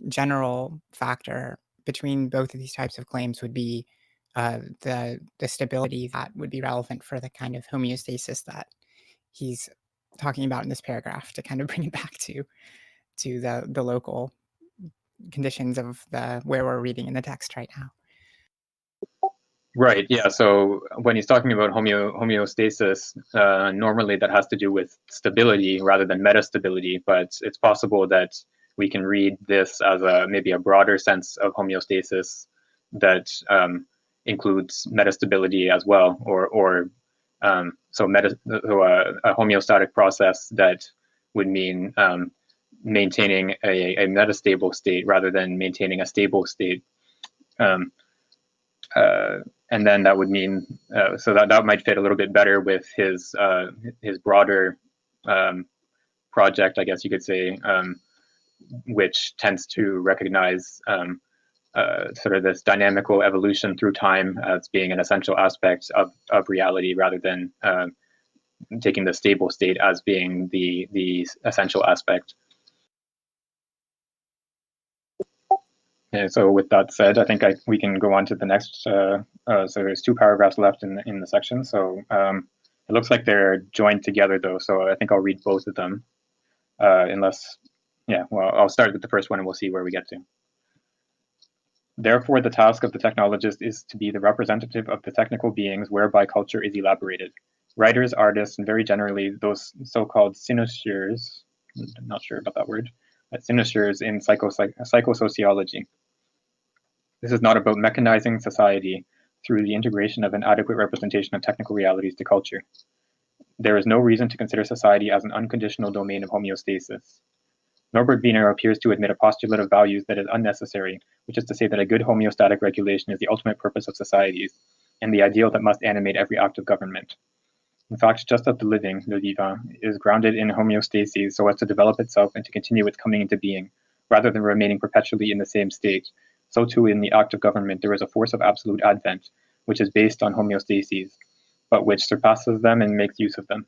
general factor between both of these types of claims would be the stability that would be relevant for the kind of homeostasis that he's talking about in this paragraph, to kind of bring it back to the local conditions of where we're reading in the text right now. Right. Yeah. So when he's talking about homeostasis, normally that has to do with stability rather than metastability. But it's possible that we can read this as maybe a broader sense of homeostasis that includes metastability as well, or so a homeostatic process that would mean maintaining a metastable state rather than maintaining a stable state. And then that would mean so that might fit a little bit better with his broader project, I guess you could say, which tends to recognize sort of this dynamical evolution through time as being an essential aspect of reality, rather than taking the stable state as being the essential aspect. Yeah, so with that said, I think we can go on to the next. So there's 2 paragraphs left in the section. So it looks like they're joined together, though. So I think I'll read both of them, unless, yeah, well, I'll start with the first one and we'll see where we get to. Therefore, the task of the technologist is to be the representative of the technical beings whereby culture is elaborated. Writers, artists, and very generally those so-called cynosures, I'm not sure about that word, but cynosures in psychosociology. This is not about mechanizing society through the integration of an adequate representation of technical realities to culture. There is no reason to consider society as an unconditional domain of homeostasis. Norbert Wiener appears to admit a postulate of values that is unnecessary, which is to say that a good homeostatic regulation is the ultimate purpose of societies, and the ideal that must animate every act of government. In fact, just as the living, le vivant, is grounded in homeostasis so as to develop itself and to continue its coming into being, rather than remaining perpetually in the same state, so too in the act of government there is a force of absolute advent, which is based on homeostases, but which surpasses them and makes use of them.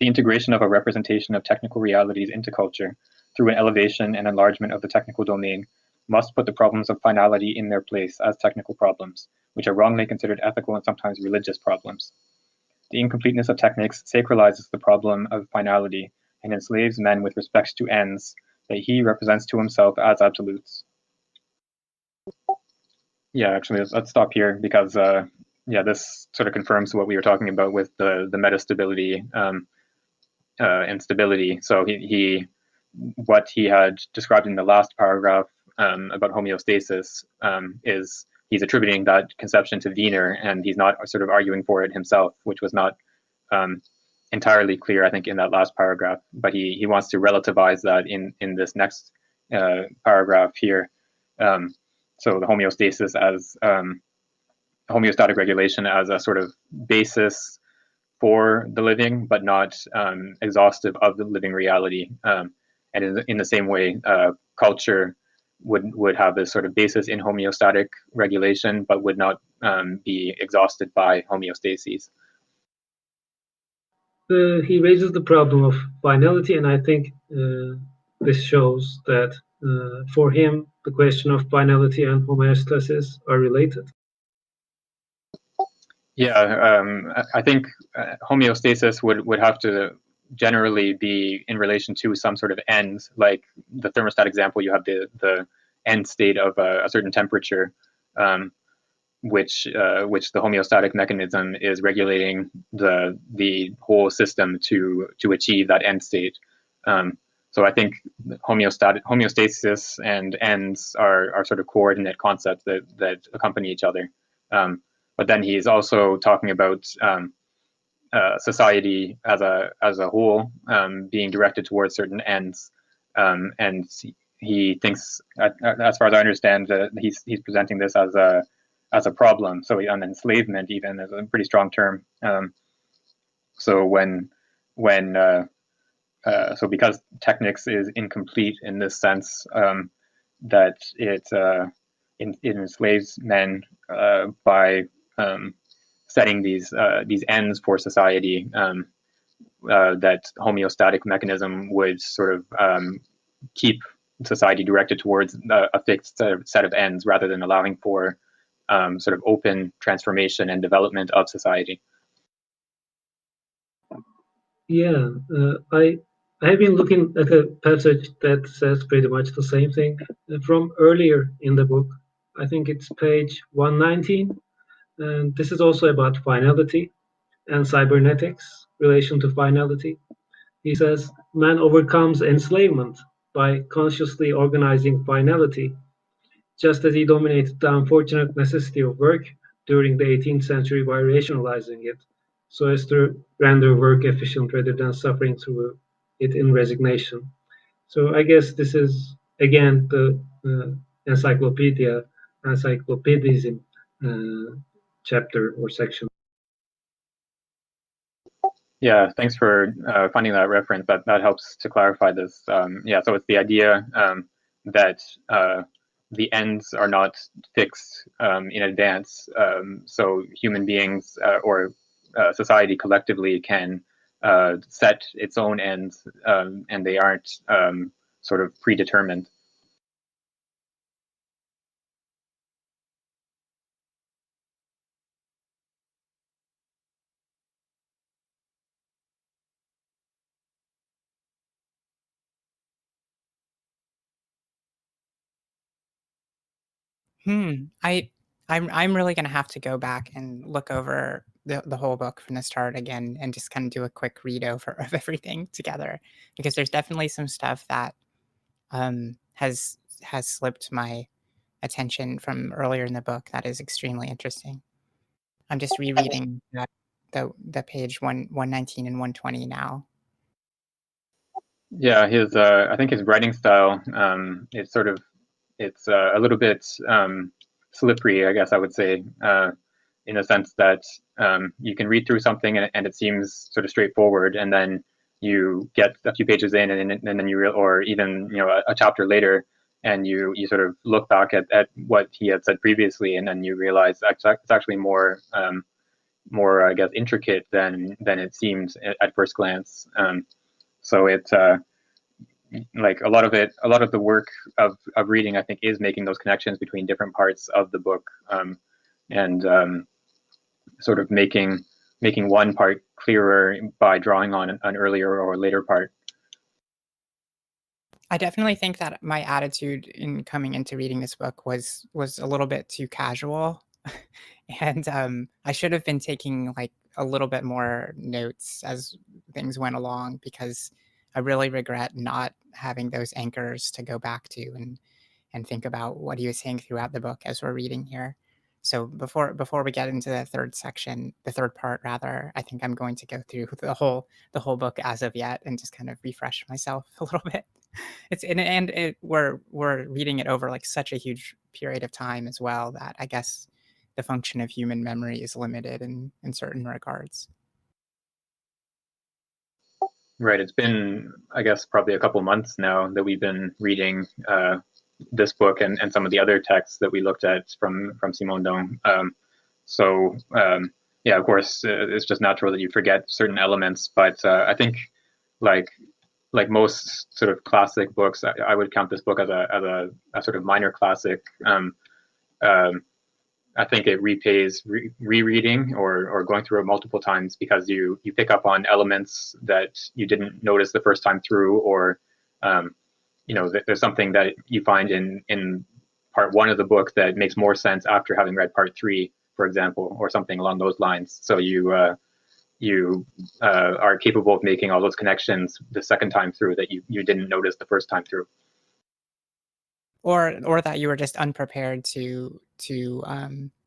The integration of a representation of technical realities into culture, through an elevation and enlargement of the technical domain, must put the problems of finality in their place as technical problems, which are wrongly considered ethical and sometimes religious problems. The incompleteness of techniques sacralizes the problem of finality and enslaves men with respect to ends that he represents to himself as absolutes. Yeah, actually, let's stop here because this sort of confirms what we were talking about with the metastability and stability. So what he had described in the last paragraph about homeostasis is he's attributing that conception to Wiener, and he's not sort of arguing for it himself, which was not entirely clear, I think, in that last paragraph. But he wants to relativize that in this next paragraph here. So the homeostasis as homeostatic regulation as a sort of basis for the living, but not exhaustive of the living reality. And in the same way, culture would have this sort of basis in homeostatic regulation, but would not be exhausted by homeostases. He raises the problem of finality, and I think this shows that for him, the question of finality and homeostasis are related. Yeah, I think homeostasis would have to generally be in relation to some sort of ends, like the thermostat example. You have the end state of a certain temperature, which the homeostatic mechanism is regulating the whole system to achieve that end state. So I think homeostasis and ends are sort of coordinate concepts that accompany each other. But then he's also talking about society as a whole being directed towards certain ends, and he thinks, as far as I understand, that he's presenting this as a problem. So an enslavement even is a pretty strong term. So so because technics is incomplete in this sense, that it enslaves men by setting these ends for society, that homeostatic mechanism would sort of keep society directed towards a fixed set of ends rather than allowing for sort of open transformation and development of society. Yeah, I have been looking at a passage that says pretty much the same thing from earlier in the book. I think it's page 119, and this is also about finality and cybernetics relation to finality. He says, man overcomes enslavement by consciously organizing finality, just as he dominated the unfortunate necessity of work during the 18th century by rationalizing it, so as to render work efficient rather than suffering through it in resignation. So I guess this is, again, the encyclopedism chapter or section. Yeah, thanks for finding that reference. That helps to clarify this. Yeah, so it's the idea that the ends are not fixed in advance. So human beings or society collectively can set its own ends, and they aren't sort of predetermined. I'm really gonna have to go back and look over the whole book from the start again and just kind of do a quick read over of everything together, because there's definitely some stuff that has slipped my attention from earlier in the book that is extremely interesting. I'm just rereading the page 119 and 120 now. Yeah, his I think his writing style is sort of it's a little bit slippery, I guess I would say, in the sense that you can read through something and it seems sort of straightforward, and then you get a few pages in, and then you or even a chapter later, and you sort of look back at what he had said previously, and then you realize that it's actually more I guess intricate than it seems at first glance. So it's like a lot of the work of reading, I think, is making those connections between different parts of the book, and sort of making one part clearer by drawing on an earlier or later part. I definitely think that my attitude in coming into reading this book was a little bit too casual, and I should have been taking like a little bit more notes as things went along, because I really regret not having those anchors to go back to and think about what he was saying throughout the book as we're reading here. So before we get into the third section, the third part rather, I think I'm going to go through the whole book as of yet and just kind of refresh myself a little bit. We're reading it over like such a huge period of time as well, that I guess the function of human memory is limited in certain regards. Right. It's been, I guess, probably a couple months now that we've been reading this book and some of the other texts that we looked at from Simondon. So yeah, of course, it's just natural that you forget certain elements. But I think, like most sort of classic books, I would count this book as a sort of minor classic. Um, I think it repays rereading or going through it multiple times, because you pick up on elements that you didn't notice the first time through, or there's something that you find in part one of the book that makes more sense after having read part three, for example, or something along those lines. So you are capable of making all those connections the second time through that you didn't notice the first time through. Or that you were just unprepared to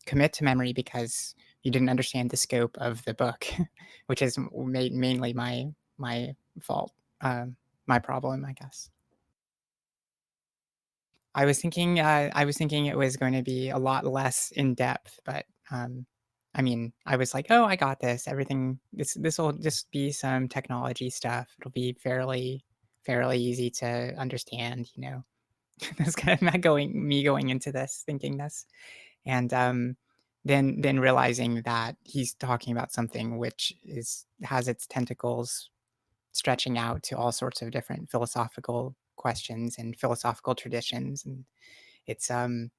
commit to memory because you didn't understand the scope of the book, which is mainly my fault, my problem, I guess. I was thinking it was going to be a lot less in depth, but I mean, I was like, oh, I got this. Everything this will just be some technology stuff. It'll be fairly easy to understand, you know. That's kind of me going into this thinking this, and then realizing that he's talking about something which has its tentacles stretching out to all sorts of different philosophical questions and philosophical traditions, and it's um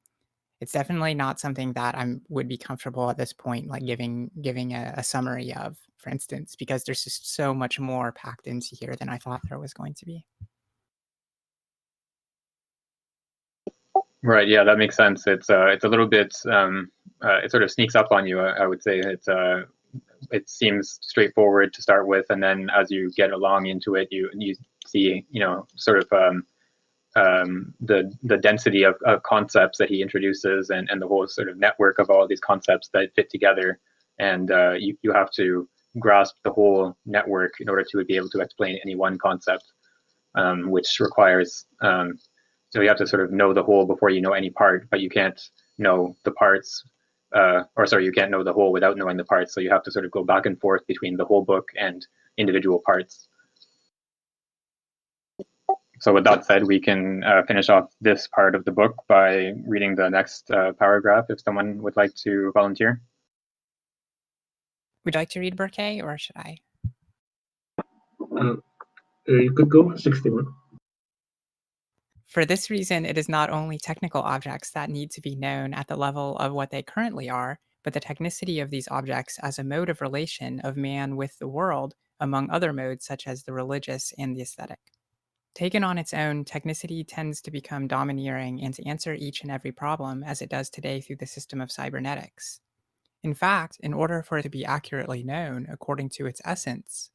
it's definitely not something that I would be comfortable at this point, like giving a summary of, for instance, because there's just so much more packed into here than I thought there was going to be. Right. Yeah, that makes sense. It's a little bit it sort of sneaks up on you. I would say it seems straightforward to start with, and then as you get along into it, you see sort of the density of concepts that he introduces, and the whole sort of network of all these concepts that fit together, and you have to grasp the whole network in order to be able to explain any one concept, which requires so you have to sort of know the whole before you know any part, but you can't know the parts, or sorry, you can't know the whole without knowing the parts. So you have to sort of go back and forth between the whole book and individual parts. So with that said, we can finish off this part of the book by reading the next paragraph, if someone would like to volunteer. Would you like to read, Burke, or should I? You could go 61. For this reason, it is not only technical objects that need to be known at the level of what they currently are, but the technicity of these objects as a mode of relation of man with the world, among other modes such as the religious and the aesthetic. Taken on its own, technicity tends to become domineering and to answer each and every problem as it does today through the system of cybernetics. In fact, in order for it to be accurately known according to its essence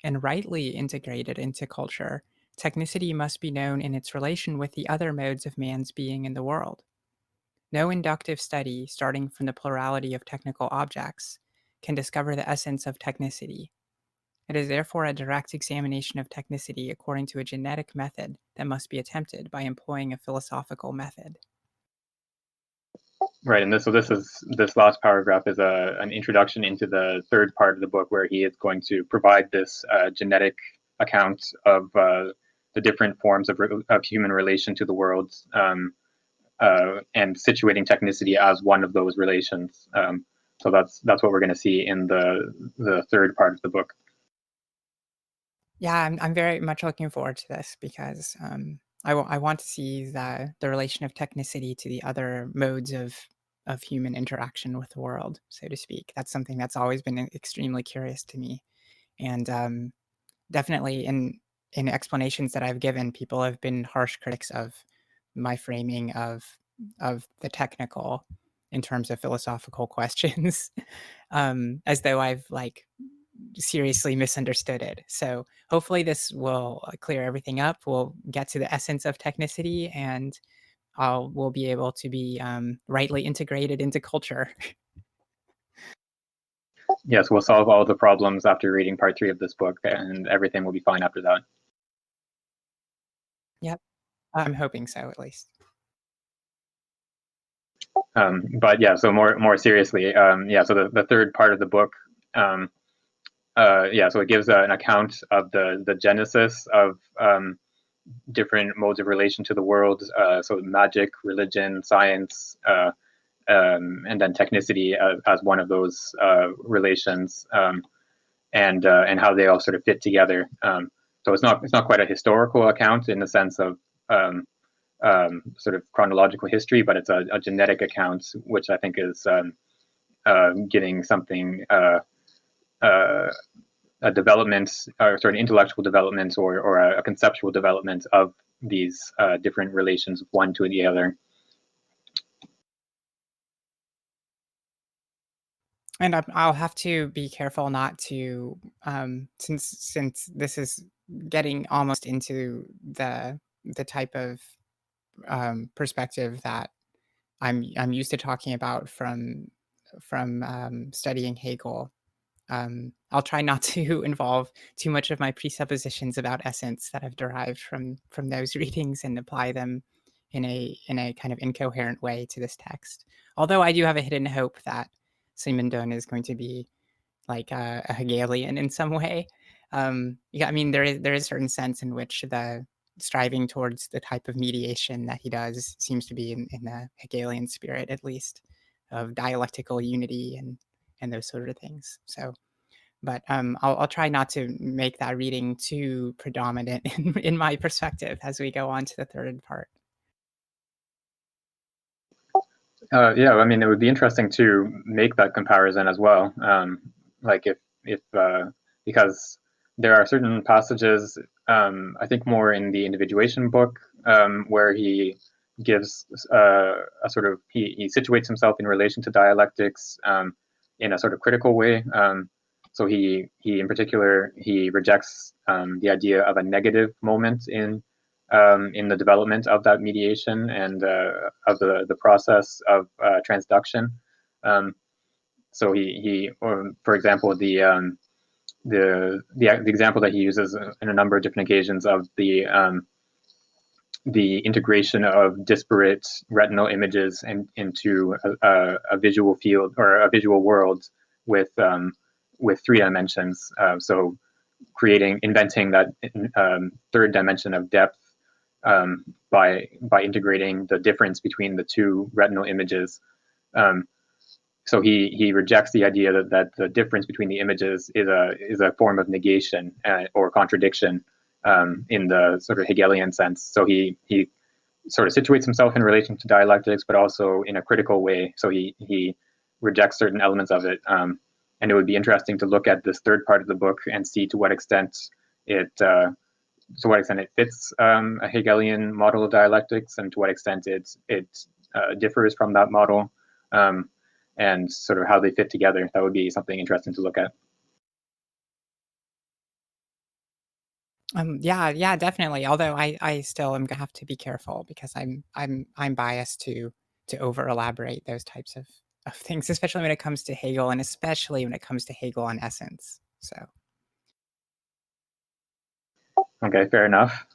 and rightly integrated into culture, technicity must be known in its relation with the other modes of man's being in the world. No inductive study, starting from the plurality of technical objects, can discover the essence of technicity. It is therefore a direct examination of technicity according to a genetic method that must be attempted by employing a philosophical method. Right, and this last paragraph is an introduction into the third part of the book, where he is going to provide this genetic account of the different forms of human relation to the world, and situating technicity as one of those relations. So that's what we're going to see in the third part of the book. Yeah, I'm very much looking forward to this because I want to see the relation of technicity to the other modes of human interaction with the world, so to speak. That's something that's always been extremely curious to me, and definitely in explanations that I've given, people have been harsh critics of my framing of the technical in terms of philosophical questions, as though I've like seriously misunderstood it. So hopefully this will clear everything up. We'll get to the essence of technicity, and we'll be able to be rightly integrated into culture. Yes, we'll solve all the problems after reading part 3 of this book, and everything will be fine after that. Yep, I'm hoping so, at least. But yeah, so more seriously, yeah. So the third part of the book, yeah. So it gives an account of the genesis of different modes of relation to the world. So magic, religion, science, and then technicity as one of those relations, and how they all sort of fit together. So it's not quite a historical account in the sense of sort of chronological history, but it's a genetic account, which I think is giving something a development, or sort of intellectual development, or a conceptual development of these different relations of one to the other. And I'll have to be careful not to, since this is getting almost into the type of perspective that I'm used to talking about from studying Hegel. I'll try not to involve too much of my presuppositions about essence that I've derived from those readings and apply them in a kind of incoherent way to this text. Although I do have a hidden hope that Simondon is going to be like a Hegelian in some way. Yeah, I mean there is a certain sense in which the striving towards the type of mediation that he does seems to be in the Hegelian spirit, at least, of dialectical unity and those sort of things. So, but I'll try not to make that reading too predominant in my perspective as we go on to the third part. Yeah, I mean, it would be interesting to make that comparison as well. Like if because there are certain passages, I think more in the individuation book, where he gives a sort of he situates himself in relation to dialectics, in a sort of critical way. So he in particular he rejects the idea of a negative moment in the development of that mediation and of the process of transduction. So or for example, the example that he uses in a number of different occasions of the integration of disparate retinal images into a visual field or a visual world with 3 dimensions. So inventing that third dimension of depth, by integrating the difference between the 2 retinal images. So he rejects the idea that the difference between the images is a form of negation or contradiction, in the sort of Hegelian sense. So he sort of situates himself in relation to dialectics, but also in a critical way. So he rejects certain elements of it. And it would be interesting to look at this third part of the book and see to what extent it fits a Hegelian model of dialectics, and to what extent it differs from that model, and sort of how they fit together. That would be something interesting to look at. Yeah, definitely. Although I still am gonna have to be careful because I'm biased to over elaborate those types of things, especially when it comes to Hegel, and especially when it comes to Hegel on essence. So. Okay, fair enough.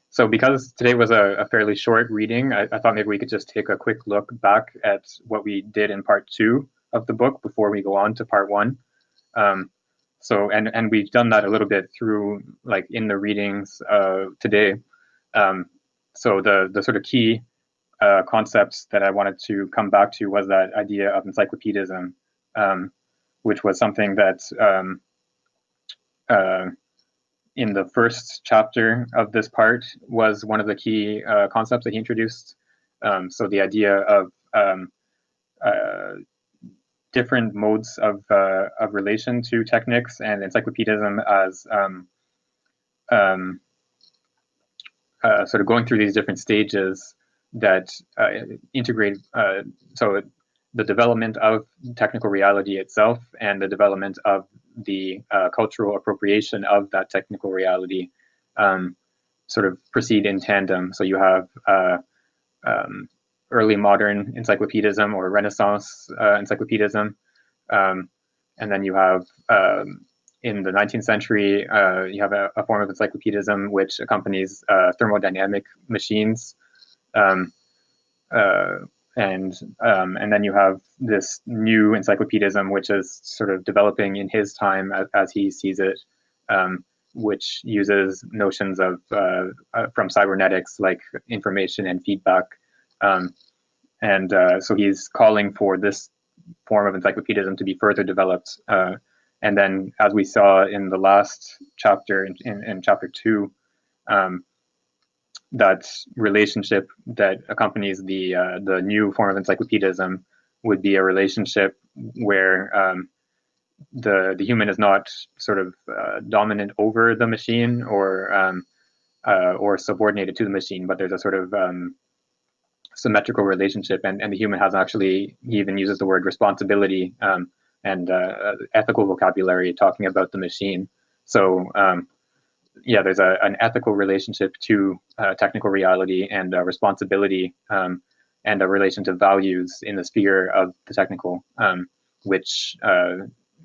So because today was a fairly short reading, I thought maybe we could just take a quick look back at what we did in part 2 of the book before we go on to part 1. So and we've done that a little bit through like in the readings today. So the sort of key concepts that I wanted to come back to was that idea of encyclopedism, which was something that in the first chapter of this part was one of the key concepts that he introduced. So the idea of different modes of relation to techniques and encyclopedism as sort of going through these different stages that integrate. So the development of technical reality itself and the development of the cultural appropriation of that technical reality sort of proceed in tandem. So you have early modern encyclopedism or Renaissance encyclopedism, and then you have in the 19th century you have a form of encyclopedism which accompanies thermodynamic machines. And then you have this new encyclopedism, which is sort of developing in his time as he sees it, which uses notions of from cybernetics like information and feedback. So he's calling for this form of encyclopedism to be further developed. And then, as we saw in the last chapter, in chapter 2, that relationship that accompanies the new form of encyclopedism would be a relationship where the human is not sort of dominant over the machine or subordinated to the machine, but there's a sort of symmetrical relationship, and the human has actually, he even uses the word responsibility and ethical vocabulary talking about the machine. So yeah, there's an ethical relationship to technical reality and responsibility and a relation to values in the sphere of the technical, which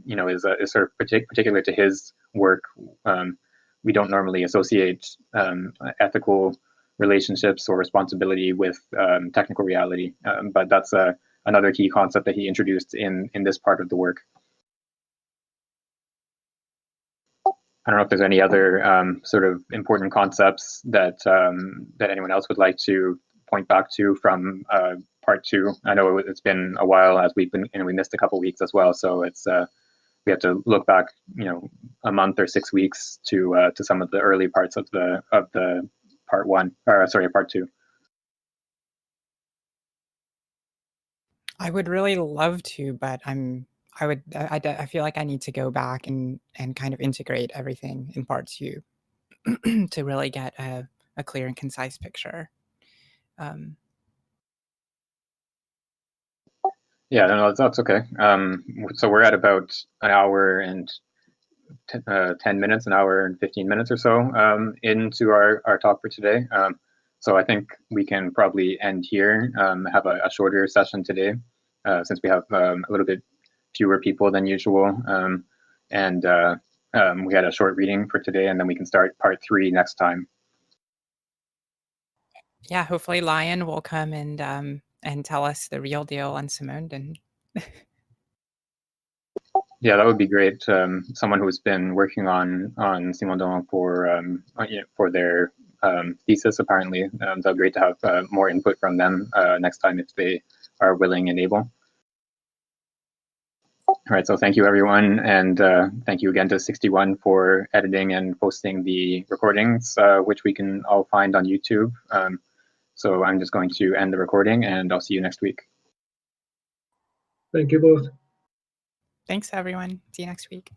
is sort of particular to his work. We don't normally associate ethical relationships or responsibility with technical reality, but that's another key concept that he introduced in this part of the work. I don't know if there's any other sort of important concepts that that anyone else would like to point back to from part 2. I know it's been a while as we missed a couple weeks as well, so it's we have to look back, a month or 6 weeks to some of the early parts of the part 1, or sorry, part 2. I would really love to, but I feel like I need to go back and kind of integrate everything in part 2 to really get a clear and concise picture. Yeah, no, that's okay. So we're at about an hour and 10 minutes, an hour and 15 minutes or so into our talk for today. So I think we can probably end here, have a shorter session today, since we have a little bit fewer people than usual. And we had a short reading for today, and then we can start part 3 next time. Yeah, hopefully Lion will come and tell us the real deal on Simondon. Yeah, that would be great. Someone who's been working on Simondon for their thesis, apparently. So great to have more input from them next time if they are willing and able. All right, so thank you everyone, and thank you again to 61 for editing and posting the recordings, which we can all find on YouTube. So I'm just going to end the recording, and I'll see you next week. Thank you both. Thanks, everyone. See you next week.